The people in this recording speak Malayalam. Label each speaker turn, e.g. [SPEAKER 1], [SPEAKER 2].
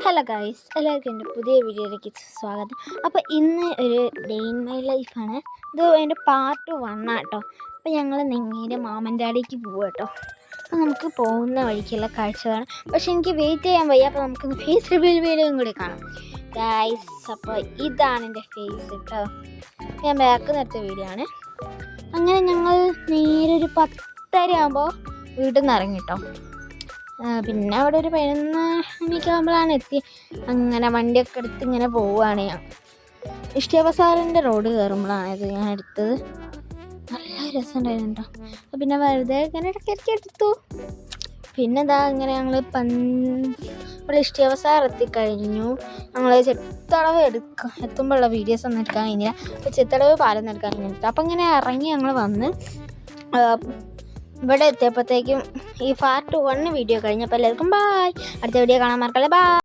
[SPEAKER 1] ഹലോ ഗൈസ്, എല്ലാവർക്കും എൻ്റെ പുതിയ വീഡിയോയിലേക്ക് സ്വാഗതം. അപ്പോൾ ഇന്ന് ഒരു ഡേ ഇൻ മൈ ലൈഫാണ്. ഇത് അതിൻ്റെ പാർട്ട് 1 കേട്ടോ. അപ്പോൾ ഞങ്ങൾ നേരെ മാമൻ്റെ അടിക്ക് പോവുക കേട്ടോ. അപ്പോൾ നമുക്ക് പോകുന്ന വഴിക്കുള്ള കാഴ്ചകളാണ്. പക്ഷേ എനിക്ക് വെയിറ്റ് ചെയ്യാൻ വയ്യ. അപ്പോൾ നമുക്കൊന്ന് ഫേസ് റിവീൽ വീഡിയോയും കൂടി കാണാം ഗൈസ്. അപ്പോൾ ഇതാണ് എൻ്റെ ഫേസ് കേട്ടോ. ഞാൻ ബാക്ക് നിർത്ത വീഡിയോ ആണ്. അങ്ങനെ ഞങ്ങൾ നേരെ ഒരു 10:30 ആകുമ്പോൾ വീട്ടിൽ നിന്ന് ഇറങ്ങി കേട്ടോ. പിന്നെ അവിടെ ഒരു 11 മണിക്കാകുമ്പോഴാണ് എത്തി. അങ്ങനെ വണ്ടിയൊക്കെ എടുത്ത് ഇങ്ങനെ പോവുകയാണ് ഞാൻ. ഇഷ്ടിയ ബസാറിൻ്റെ റോഡ് കയറുമ്പോഴാണ് ഇത് ഞാൻ എടുത്തത്. നല്ല രസമുണ്ടായിരുന്നു കേട്ടോ. പിന്നെ വെറുതെ ഇങ്ങനെ ഇടയ്ക്കിടയ്ക്ക് എടുത്തു. പിന്നെ ഇതാ ഇങ്ങനെ ഞങ്ങൾ ഇവിടെ ഇഷ്ടിയ ബസാർ എത്തിക്കഴിഞ്ഞു. ഞങ്ങൾ ചെത്തളവ് എത്തുമ്പോഴുള്ള വീഡിയോസ് ഒന്നും എടുക്കാൻ കഴിഞ്ഞില്ല. അപ്പോൾ ചെത്തളവ് പാലൊന്നും എടുക്കാൻ കഴിഞ്ഞിട്ട് അപ്പോൾ ഇങ്ങനെ ഇറങ്ങി ഞങ്ങൾ വന്ന് ഇവിടെ എത്തിയപ്പോഴത്തേക്കും ഈ പാർട്ട് 1 വീഡിയോ കഴിഞ്ഞപ്പോൾ എല്ലാവർക്കും ബായ്. അടുത്ത വീഡിയോ കാണാൻ മറക്കല്ലേ. ബായ്.